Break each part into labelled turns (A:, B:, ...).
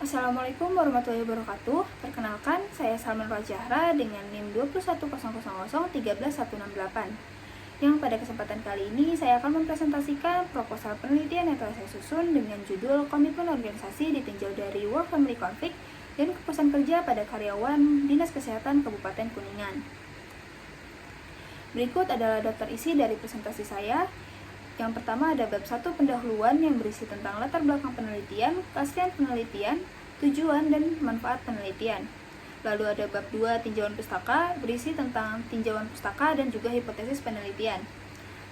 A: Assalamualaikum warahmatullahi wabarakatuh. Perkenalkan, saya Salman Rajahra dengan NIM 21000131168. Yang pada kesempatan kali ini saya akan mempresentasikan proposal penelitian yang telah saya susun dengan judul Komitmen Organisasi Ditinjau dari Work Family Conflict dan Kepuasan Kerja pada Karyawan Dinas Kesehatan Kabupaten Kuningan. Berikut adalah daftar isi dari presentasi saya. Yang pertama ada bab 1 pendahuluan yang berisi tentang latar belakang penelitian, keaslian penelitian, tujuan dan manfaat penelitian. Lalu ada bab 2 tinjauan pustaka berisi tentang tinjauan pustaka dan juga hipotesis penelitian.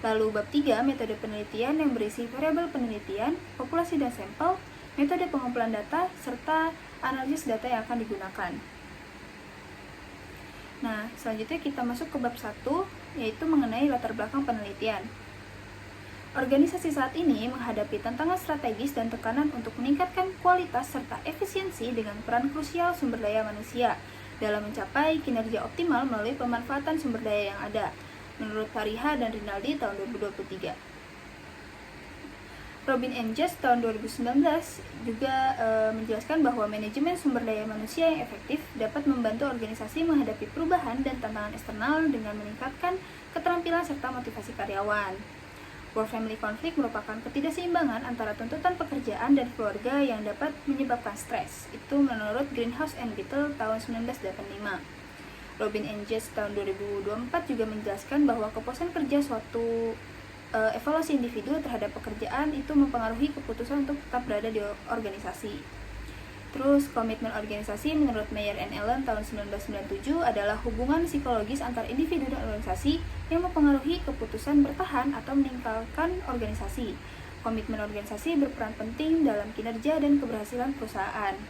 A: Lalu bab 3 metode penelitian yang berisi variabel penelitian, populasi dan sampel, metode pengumpulan data, serta analisis data yang akan digunakan. Nah, selanjutnya kita masuk ke bab 1 yaitu mengenai latar belakang penelitian. Organisasi saat ini menghadapi tantangan strategis dan tekanan untuk meningkatkan kualitas serta efisiensi dengan peran krusial sumber daya manusia dalam mencapai kinerja optimal melalui pemanfaatan sumber daya yang ada, menurut Fariha dan Rinaldi tahun 2023. Robin and Jess tahun 2019 juga menjelaskan bahwa manajemen sumber daya manusia yang efektif dapat membantu organisasi menghadapi perubahan dan tantangan eksternal dengan meningkatkan keterampilan serta motivasi karyawan. Work-family conflict merupakan ketidakseimbangan antara tuntutan pekerjaan dan keluarga yang dapat menyebabkan stres. Itu menurut Greenhouse and Beetle tahun 1985. Robin and Jess tahun 2024 juga menjelaskan bahwa kepuasan kerja suatu evaluasi individu terhadap pekerjaan itu mempengaruhi keputusan untuk tetap berada di organisasi. Terus, komitmen organisasi menurut Meyer and Allen tahun 1997 adalah hubungan psikologis antar individu dan organisasi yang mempengaruhi keputusan bertahan atau meninggalkan organisasi. Komitmen organisasi berperan penting dalam kinerja dan keberhasilan perusahaan.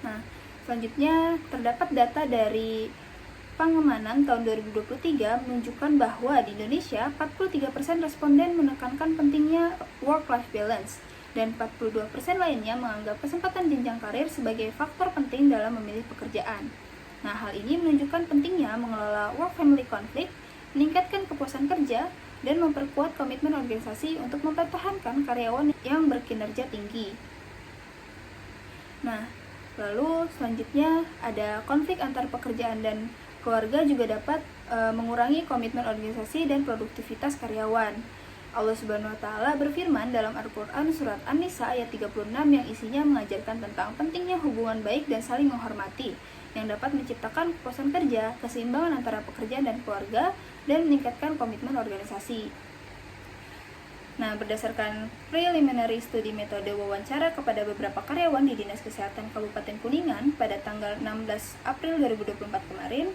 A: Nah, selanjutnya terdapat data dari Pangemanan tahun 2023 menunjukkan bahwa di Indonesia 43% responden menekankan pentingnya work-life balance dan 42% lainnya menganggap kesempatan jenjang karir sebagai faktor penting dalam memilih pekerjaan. Nah, hal ini menunjukkan pentingnya mengelola work-family conflict, meningkatkan kepuasan kerja, dan memperkuat komitmen organisasi untuk mempertahankan karyawan yang berkinerja tinggi. Nah, lalu selanjutnya ada konflik antar pekerjaan dan keluarga juga dapat mengurangi komitmen organisasi dan produktivitas karyawan. Allah Subhanahu wa Ta'ala berfirman dalam Al-Quran Surat An-Nisa ayat 36 yang isinya mengajarkan tentang pentingnya hubungan baik dan saling menghormati yang dapat menciptakan kepuasan kerja, keseimbangan antara pekerjaan dan keluarga, dan meningkatkan komitmen organisasi. Nah, berdasarkan preliminary study metode wawancara kepada beberapa karyawan di Dinas Kesehatan Kabupaten Kuningan pada tanggal 16 April 2024 kemarin,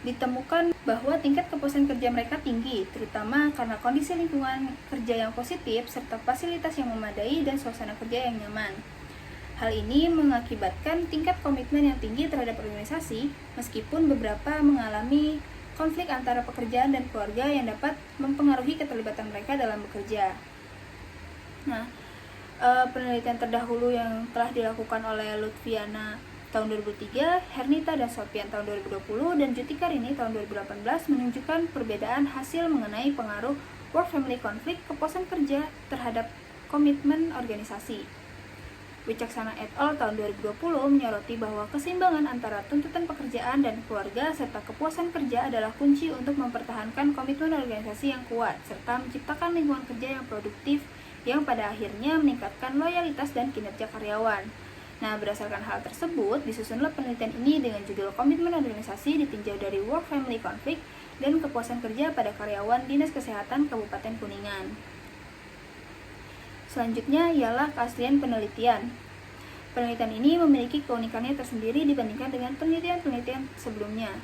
A: ditemukan bahwa tingkat kepuasan kerja mereka tinggi, terutama karena kondisi lingkungan kerja yang positif, serta fasilitas yang memadai dan suasana kerja yang nyaman. Hal ini mengakibatkan tingkat komitmen yang tinggi terhadap organisasi, meskipun beberapa mengalami konflik antara pekerjaan dan keluarga yang dapat mempengaruhi keterlibatan mereka dalam bekerja. Nah, penelitian terdahulu yang telah dilakukan oleh Lutfiana tahun 2003, Hernita dan Sofian tahun 2020, dan Jutika Rini tahun 2018 menunjukkan perbedaan hasil mengenai pengaruh work-family conflict kepuasan kerja terhadap komitmen organisasi. Wicaksana et al. Tahun 2020 menyoroti bahwa keseimbangan antara tuntutan pekerjaan dan keluarga serta kepuasan kerja adalah kunci untuk mempertahankan komitmen organisasi yang kuat serta menciptakan lingkungan kerja yang produktif yang pada akhirnya meningkatkan loyalitas dan kinerja karyawan. Nah, berdasarkan hal tersebut, disusunlah penelitian ini dengan judul Komitmen Organisasi Ditinjau dari Work-Family Conflict dan Kepuasan Kerja pada Karyawan Dinas Kesehatan Kabupaten Kuningan. Selanjutnya ialah keaslian penelitian. Penelitian ini memiliki keunikannya tersendiri dibandingkan dengan penelitian-penelitian sebelumnya.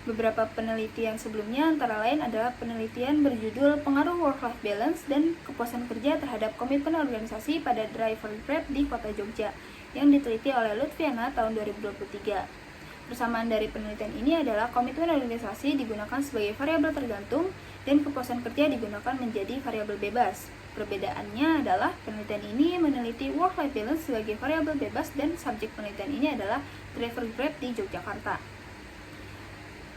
A: Beberapa penelitian sebelumnya antara lain adalah penelitian berjudul Pengaruh Work-Life Balance dan Kepuasan Kerja terhadap Komitmen Organisasi pada Driver Grab di Kota Jogja yang diteliti oleh Lutfiana tahun 2023. Persamaan dari penelitian ini adalah komitmen organisasi digunakan sebagai variabel tergantung dan kepuasan kerja digunakan menjadi variabel bebas. Perbedaannya adalah penelitian ini meneliti work-life balance sebagai variabel bebas dan subjek penelitian ini adalah driver Grab di Yogyakarta.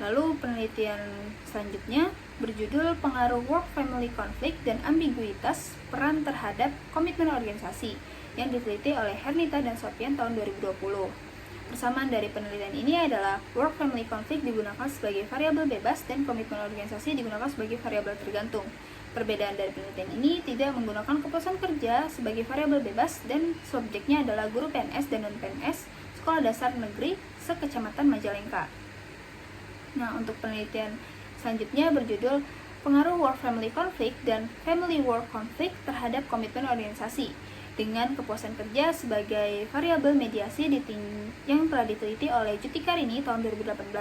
A: Lalu penelitian selanjutnya berjudul Pengaruh Work-Family Conflict dan Ambiguitas Peran Terhadap Komitmen Organisasi yang diteliti oleh Hernita dan Sofian tahun 2020. Persamaan dari penelitian ini adalah work-family conflict digunakan sebagai variabel bebas dan komitmen organisasi digunakan sebagai variabel tergantung. Perbedaan dari penelitian ini tidak menggunakan kepuasan kerja sebagai variabel bebas dan subjeknya adalah guru PNS dan non-PNS Sekolah Dasar Negeri se-Kecamatan Majalengka. Nah, untuk penelitian selanjutnya berjudul Pengaruh Work-Family Conflict dan Family Work Conflict terhadap komitmen organisasi dengan kepuasan kerja sebagai variabel mediasi yang telah diteliti oleh Jutikarini tahun 2018.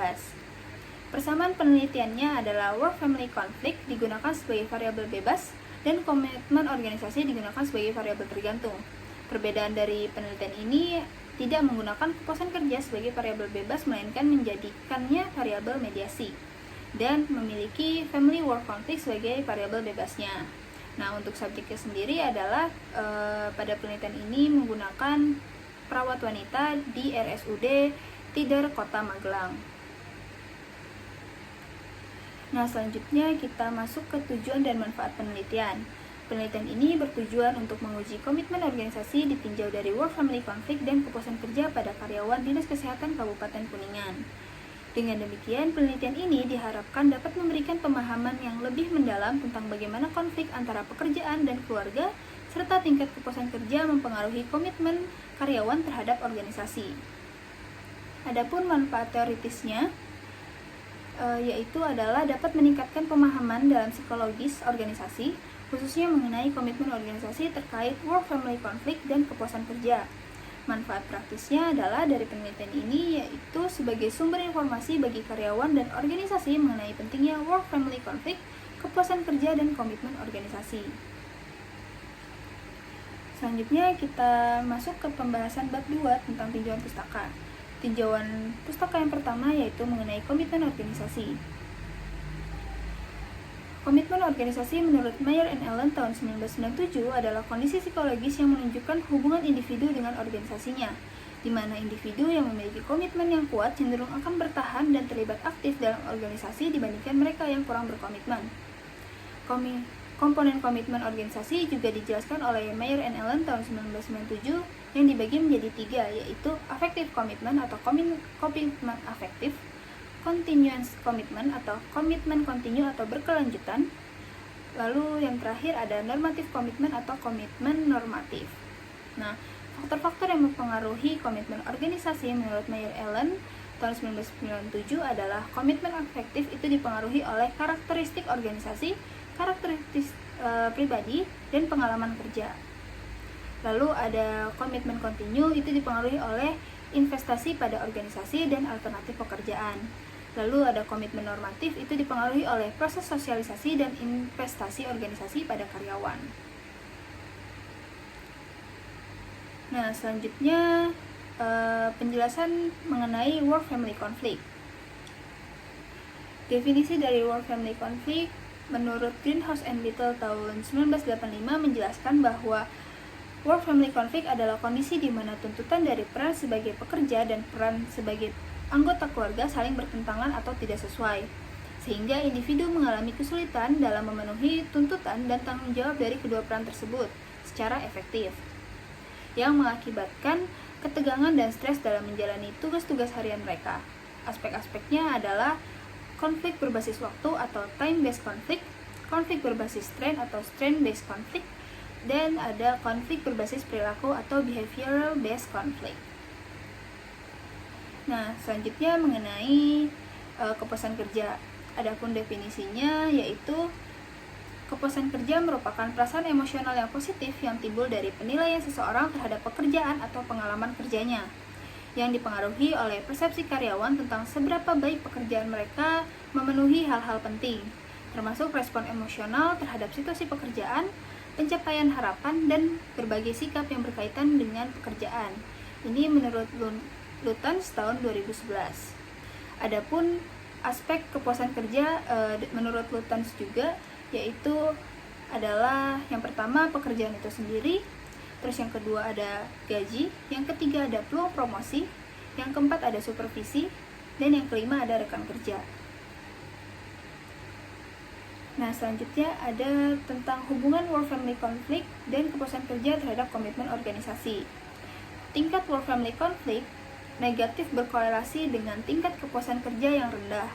A: Persamaan penelitiannya adalah work-family conflict digunakan sebagai variabel bebas dan komitmen organisasi digunakan sebagai variabel tergantung. Perbedaan dari penelitian ini tidak menggunakan kepuasan kerja sebagai variabel bebas melainkan menjadikannya variabel mediasi dan memiliki family work conflict sebagai variabel bebasnya. Nah, untuk subjeknya sendiri adalah pada penelitian ini menggunakan perawat wanita di RSUD Tidar Kota Magelang. Nah, selanjutnya kita masuk ke tujuan dan manfaat penelitian. Penelitian ini bertujuan untuk menguji komitmen organisasi ditinjau dari work-family conflict dan kepuasan kerja pada karyawan Dinas Kesehatan Kabupaten Kuningan. Dengan demikian, penelitian ini diharapkan dapat memberikan pemahaman yang lebih mendalam tentang bagaimana konflik antara pekerjaan dan keluarga, serta tingkat kepuasan kerja mempengaruhi komitmen karyawan terhadap organisasi. Adapun manfaat teoritisnya, yaitu adalah dapat meningkatkan pemahaman dalam psikologis organisasi, khususnya mengenai komitmen organisasi terkait work-family conflict dan kepuasan kerja. Manfaat praktisnya adalah dari penelitian ini yaitu sebagai sumber informasi bagi karyawan dan organisasi mengenai pentingnya work-family conflict, kepuasan kerja, dan komitmen organisasi. Selanjutnya kita masuk ke pembahasan bab 2 tentang tinjauan pustaka. Tinjauan pustaka yang pertama yaitu mengenai komitmen organisasi. Komitmen organisasi menurut Mayer and Allen tahun 1997 adalah kondisi psikologis yang menunjukkan hubungan individu dengan organisasinya, di mana individu yang memiliki komitmen yang kuat cenderung akan bertahan dan terlibat aktif dalam organisasi dibandingkan mereka yang kurang berkomitmen. Komponen komitmen organisasi juga dijelaskan oleh Mayer and Allen tahun 1997 yang dibagi menjadi 3, yaitu affective commitment atau komitmen afektif, continuous commitment atau komitmen kontinu atau berkelanjutan, lalu yang terakhir ada normative commitment atau komitmen normatif. Nah, faktor-faktor yang mempengaruhi komitmen organisasi menurut Mayer Allen tahun 1997 adalah komitmen afektif itu dipengaruhi oleh karakteristik organisasi, karakteristik pribadi, dan pengalaman kerja. Lalu ada komitmen kontinu itu dipengaruhi oleh investasi pada organisasi dan alternatif pekerjaan. Lalu ada komitmen normatif itu dipengaruhi oleh proses sosialisasi dan investasi organisasi pada karyawan. Nah, selanjutnya penjelasan mengenai work-family conflict. Definisi dari work-family conflict menurut Greenhouse and Little tahun 1985 menjelaskan bahwa work-family conflict adalah kondisi di mana tuntutan dari peran sebagai pekerja dan peran sebagai anggota keluarga saling bertentangan atau tidak sesuai, sehingga individu mengalami kesulitan dalam memenuhi tuntutan dan tanggung jawab dari kedua peran tersebut secara efektif, yang mengakibatkan ketegangan dan stres dalam menjalani tugas-tugas harian mereka. Aspek-aspeknya adalah konflik berbasis waktu atau time-based conflict, konflik berbasis strain atau strain-based conflict, dan ada konflik berbasis perilaku atau behavioral-based conflict. Nah, selanjutnya mengenai kepuasan kerja. Adapun definisinya yaitu kepuasan kerja merupakan perasaan emosional yang positif yang timbul dari penilaian seseorang terhadap pekerjaan atau pengalaman kerjanya, yang dipengaruhi oleh persepsi karyawan tentang seberapa baik pekerjaan mereka memenuhi hal-hal penting, termasuk respon emosional terhadap situasi pekerjaan, pencapaian harapan, dan berbagai sikap yang berkaitan dengan pekerjaan. Ini menurut Lutyens tahun 2011. Adapun aspek kepuasan kerja menurut Lutyens juga yaitu adalah yang pertama pekerjaan itu sendiri, terus yang kedua ada gaji, yang ketiga ada peluang promosi, yang keempat ada supervisi, dan yang kelima ada rekan kerja. Nah, selanjutnya ada tentang hubungan work-family conflict dan kepuasan kerja terhadap komitmen organisasi. Tingkat work-family conflict negatif berkorelasi dengan tingkat kepuasan kerja yang rendah.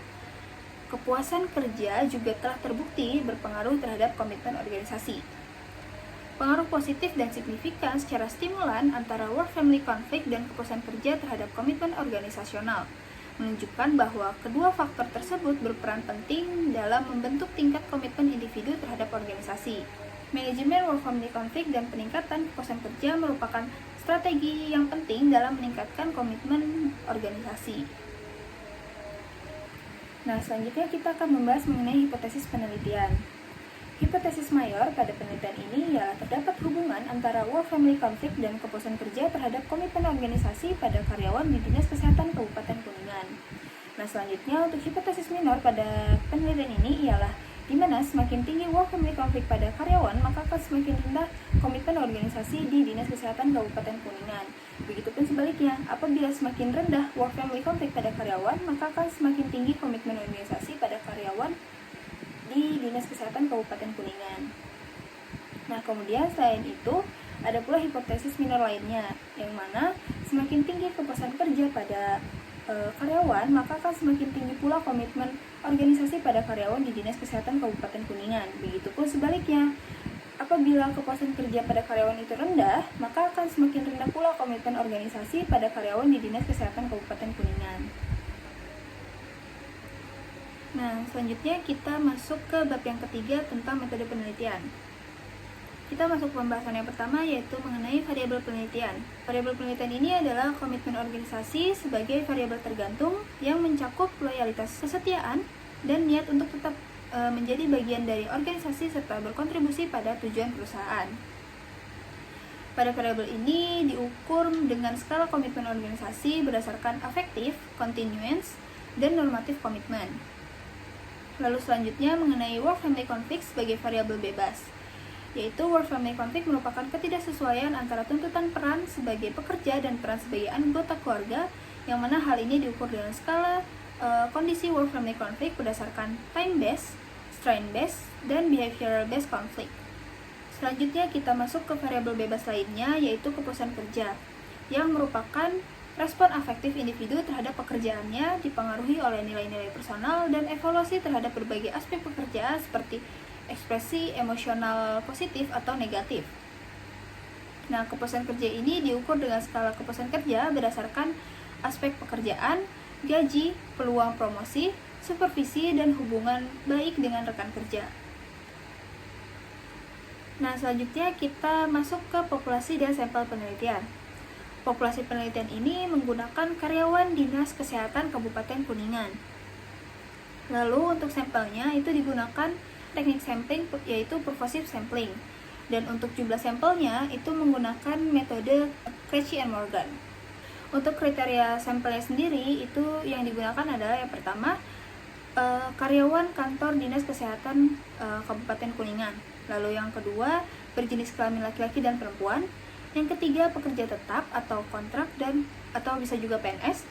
A: Kepuasan kerja juga telah terbukti berpengaruh terhadap komitmen organisasi. Pengaruh positif dan signifikan secara stimulan antara work-family conflict dan kepuasan kerja terhadap komitmen organisasional menunjukkan bahwa kedua faktor tersebut berperan penting dalam membentuk tingkat komitmen individu terhadap organisasi. Manajemen work-family conflict dan peningkatan kepuasan kerja merupakan strategi yang penting dalam meningkatkan komitmen organisasi. Nah, selanjutnya kita akan membahas mengenai hipotesis penelitian. Hipotesis mayor pada penelitian ini ialah terdapat hubungan antara work-family conflict dan kepuasan kerja terhadap komitmen organisasi pada karyawan di Dinas Kesehatan Kabupaten Kuningan. Nah, selanjutnya untuk hipotesis minor pada penelitian ini ialah di mana semakin tinggi work-family conflict pada karyawan, maka akan semakin rendah komitmen organisasi di Dinas Kesehatan Kabupaten Kuningan. Begitupun sebaliknya, apabila semakin rendah work-family conflict pada karyawan, maka akan semakin tinggi komitmen organisasi pada karyawan di Dinas Kesehatan Kabupaten Kuningan. Nah, kemudian selain itu, ada pula hipotesis minor lainnya, yang mana semakin tinggi kepuasan kerja pada karyawan, maka akan semakin tinggi pula komitmen organisasi pada karyawan di Dinas Kesehatan Kabupaten Kuningan. Begitupun sebaliknya, apabila kepuasan kerja pada karyawan itu rendah, maka akan semakin rendah pula komitmen organisasi pada karyawan di Dinas Kesehatan Kabupaten Kuningan. Nah, selanjutnya kita masuk ke bab yang ketiga tentang metode penelitian. Kita masuk pembahasan yang pertama, yaitu mengenai variabel penelitian. Variabel penelitian ini adalah komitmen organisasi sebagai variabel tergantung yang mencakup loyalitas, kesetiaan, dan niat untuk tetap menjadi bagian dari organisasi serta berkontribusi pada tujuan perusahaan. Pada variabel ini diukur dengan skala komitmen organisasi berdasarkan afektif, continuance, dan normatif komitmen. Lalu selanjutnya mengenai work-family conflict sebagai variabel bebas, yaitu work-family conflict merupakan ketidaksesuaian antara tuntutan peran sebagai pekerja dan peran sebagai anggota keluarga, yang mana hal ini diukur dengan skala kondisi work-family conflict berdasarkan time-based, strain-based, dan behavioral-based conflict. Selanjutnya kita masuk ke variabel bebas lainnya, yaitu kepuasan kerja, yang merupakan respon afektif individu terhadap pekerjaannya dipengaruhi oleh nilai-nilai personal dan evaluasi terhadap berbagai aspek pekerjaan seperti ekspresi emosional positif atau negatif. Nah, kepuasan kerja ini diukur dengan skala kepuasan kerja berdasarkan aspek pekerjaan, gaji, peluang promosi, supervisi, dan hubungan baik dengan rekan kerja. Nah, selanjutnya kita masuk ke populasi dan sampel penelitian. Populasi penelitian ini menggunakan karyawan Dinas Kesehatan Kabupaten Kuningan. Lalu untuk sampelnya itu digunakan teknik sampling, yaitu pervasive sampling. Dan untuk jumlah sampelnya itu menggunakan metode Krejci and Morgan. Untuk kriteria sampelnya sendiri itu yang digunakan adalah yang pertama karyawan kantor Dinas Kesehatan Kabupaten Kuningan. Lalu yang kedua berjenis kelamin laki-laki dan perempuan. Yang ketiga, pekerja tetap atau kontrak dan atau bisa juga PNS.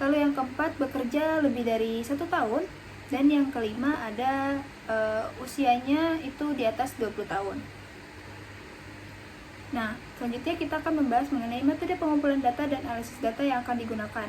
A: Lalu yang keempat, bekerja lebih dari 1 tahun. Dan yang kelima ada usianya itu di atas 20 tahun. Nah, selanjutnya kita akan membahas mengenai metode pengumpulan data dan analisis data yang akan digunakan,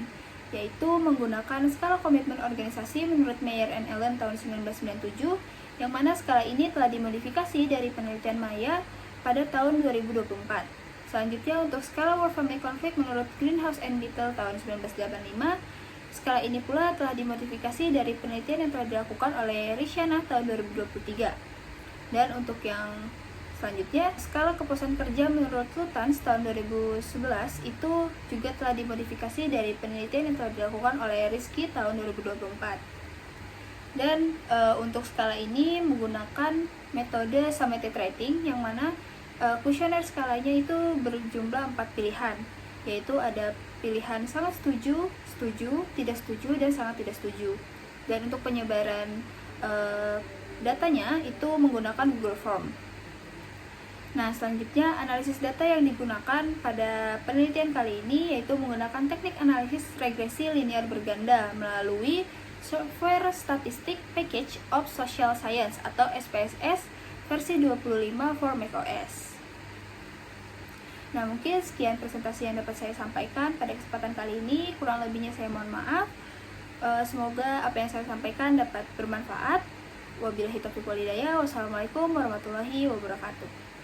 A: yaitu menggunakan skala komitmen organisasi menurut Meyer and Allen tahun 1997, yang mana skala ini telah dimodifikasi dari penelitian Maya pada tahun 2024. Selanjutnya untuk skala work-family conflict menurut Greenhouse and Beetle tahun 1985, skala ini pula telah dimodifikasi dari penelitian yang telah dilakukan oleh Rishana tahun 2023. Dan untuk yang selanjutnya, skala kepuasan kerja menurut Lutans tahun 2011 itu juga telah dimodifikasi dari penelitian yang telah dilakukan oleh Rizky tahun 2024. Dan untuk skala ini menggunakan metode summated rating, yang mana kuesioner skalanya itu berjumlah 4 pilihan, yaitu ada pilihan sangat setuju, setuju, tidak setuju, dan sangat tidak setuju. Dan untuk penyebaran datanya itu menggunakan Google Form. Nah, selanjutnya analisis data yang digunakan pada penelitian kali ini yaitu menggunakan teknik analisis regresi linear berganda melalui Software Statistic Package of Social Science atau SPSS versi 25 for macOS. Nah, mungkin sekian presentasi yang dapat saya sampaikan pada kesempatan kali ini. Kurang lebihnya saya mohon maaf. Semoga apa yang saya sampaikan dapat bermanfaat. Wabillahi taufiq wal hidayah. Wassalamualaikum warahmatullahi wabarakatuh.